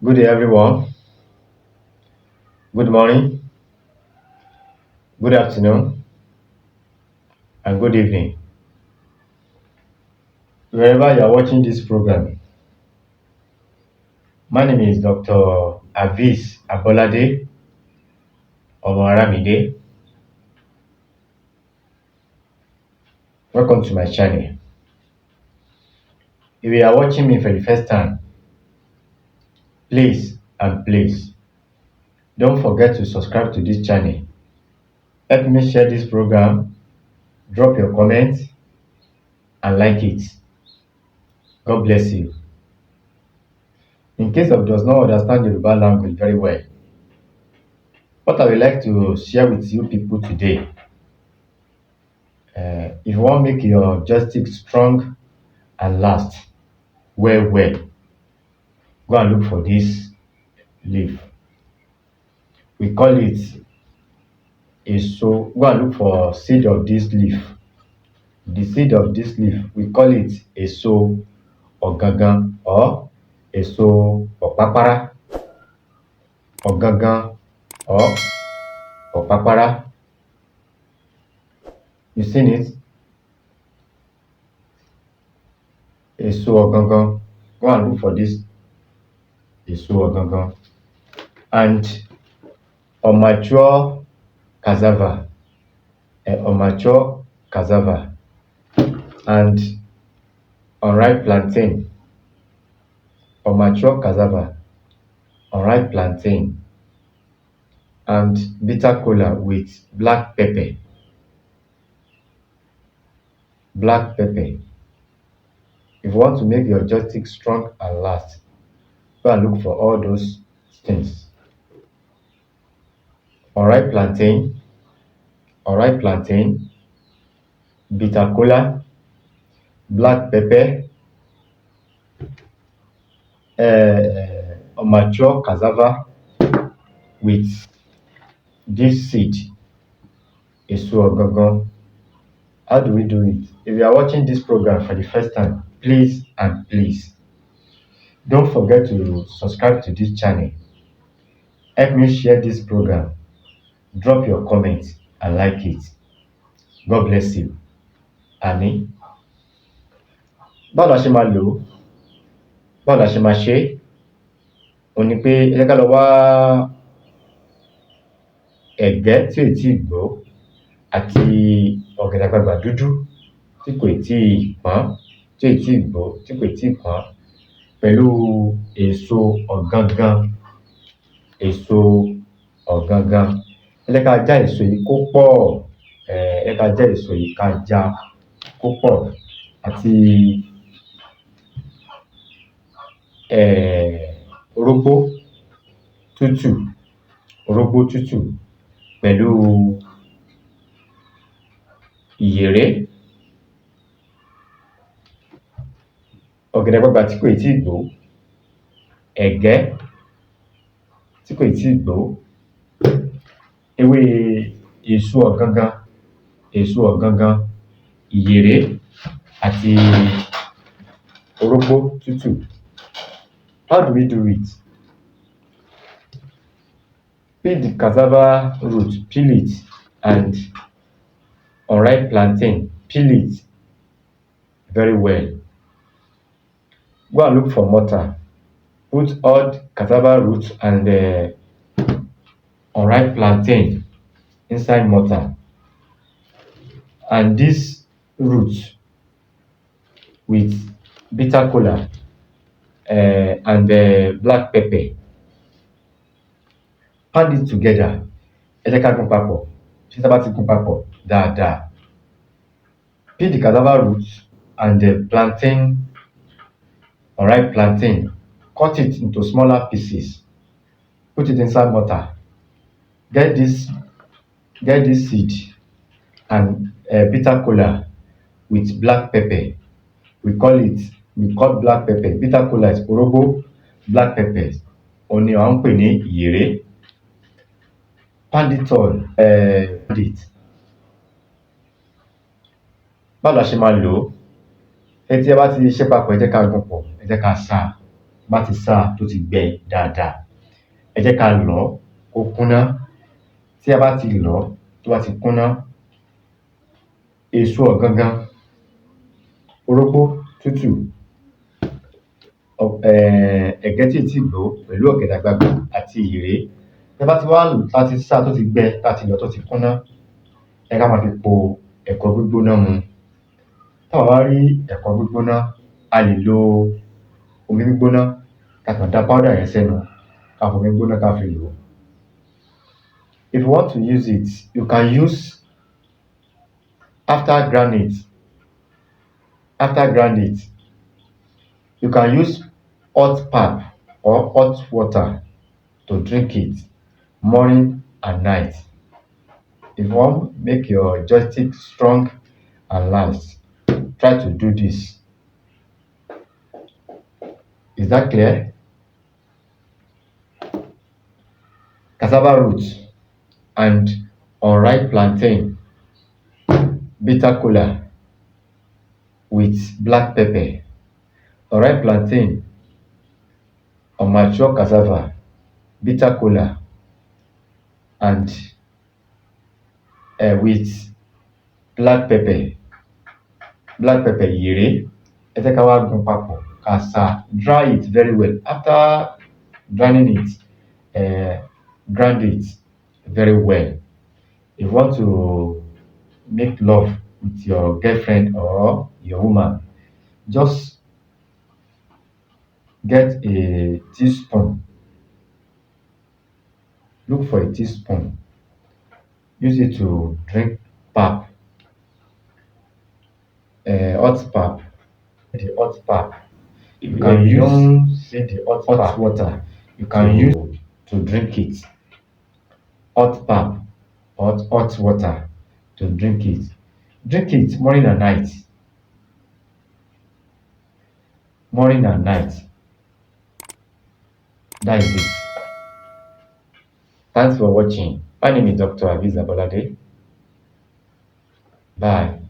Good day, everyone. Good morning, good afternoon, and good evening. Wherever you are watching this program, my name is Dr. Avis Abolade Omoramide. Welcome to my channel. If you are watching me for the first time, please don't forget to subscribe to this channel. Help me share this program, drop your comments, and like it. God bless you. In case of does not understand Yoruba language very well, what I would like to share with you people today, if you want to make your justice strong and last well, go and look for this leaf. We call it a so. Go and look for seed of this leaf. The seed of this leaf, we call it a so or gangan or a so or papara or gangan or papara. You seen it? A so or gangan. Go and look for this a so or gangan. And mature cassava, mature cassava, and unripe plantain, mature cassava, unripe plantain, and bitter kola with black pepper. Black pepper. If you want to make your justice strong and last, go and look for all those things. Unripe plantain, bitter kola, black pepper, mature cassava with this seed, Eso Ogangan. How do we do it? If you are watching this program for the first time, please don't forget to subscribe to this channel. Help me share this program. Drop your comments and like it. God bless you. Àmín. Báwo la ṣe máa lò ó? Báwo la ṣe máa ṣe é? Ó ní pé ẹ jẹ́ ká lọ wá ẹ̀gẹ́ tí ò tí ì gbó àti ọ̀gẹ̀dẹ̀ àgbagbà dúdú tí kò tí ì pọ́n, tí ò tí ì gbó, tí kò tí ì pọ́n, pẹ̀lú èso ọ̀gangan. Èso ọ̀gangan. Ẹ jẹ́ ká já èso yìí kó pọ̀. Ẹ jẹ́ ká já èso yìí ká já kó pọ̀ àti orógbó tútù pẹ̀lú ìyèré, ọ̀gẹ̀dẹ̀ àgbagbà tí kò tí ì gbó, ẹ̀gẹ́ tí kò tí ì gbó, ewé èso ọ̀gangan, ìyèré àti orógbó tútù. How do we do it? Peel the cassava root, peel it, and unripe plantain, peel it very well. Go and look for mortar. Put all cassava roots and unripe plantain inside mortar. And this root with bitter kola and black pepper. Pound it together. Ẹ jẹ́ ká gún papọ̀. Tí a bá ti gún papọ̀ dáadáa. Peel the cassava roots and the plantain, unripe plantain. Cut it into smaller pieces. Put it inside mortar. Get this seed and bitter kola with black pepper. We cut black pepper. Bitter kola is orógbó, black pepper òní à ń pè ní ìyèré. Pound it all. Báwo la ṣe máa lò ó? Tí ẹ bá ti ṣe papọ̀, ẹ jẹ́ ká gún pọ̀, ẹ jẹ́ ká sá. bá ti sá tó ti gbẹ dáadáa, ẹ jẹ́ ká lọ̀ ọ́ kó kúnná. Tí a bá ti lọ̀ ọ́ tó bá ti kúnná, èso ọ̀gangan, orógbó tútù, ẹ̀gẹ́ tí ò tíì gbó pẹ̀lú ọ̀gẹ̀dẹ̀ àgbagbà àti ìrèé. Tẹ́ bá ti wá lò tá ti sá tó ti gbẹ tá ti lọ̀ tó ti kúnná, ẹ ká máa fi po ẹ̀kọ gbígbóná mu. Tá ò bá wá rí ẹ̀kọ gbígbóná, a lè lo omi gbígbóná ká kàn da powder yẹn sẹ́nu ká fomi gbóná ká fi lò ó. If you want to use it, you can use after grind it, you can use hot pap or hot water to drink it morning and night. If you want make your joystick strong and last, try to do this. Is that clear? Cassava root and unripe plantain, bitter kola with black pepper. Unripe plantain, unmature cassava, bitter kola and with black pepper ìrèé. Ẹ jẹ́ ká wá gun papọ̀ ká sá. Dry it very well. After drying it, grind it very well. If you want to make love with your girlfriend or your woman, just get a teaspoon. Look for a teaspoon. Use it to drink pap, hot pap. The hot pap. You can use the hot water. You can use to drink it. Hot pap or hot water to drink it. Drink it morning and night. Morning and night. That is it. Thanks for watching. My name is Dr. Aviz Abolade. Bye.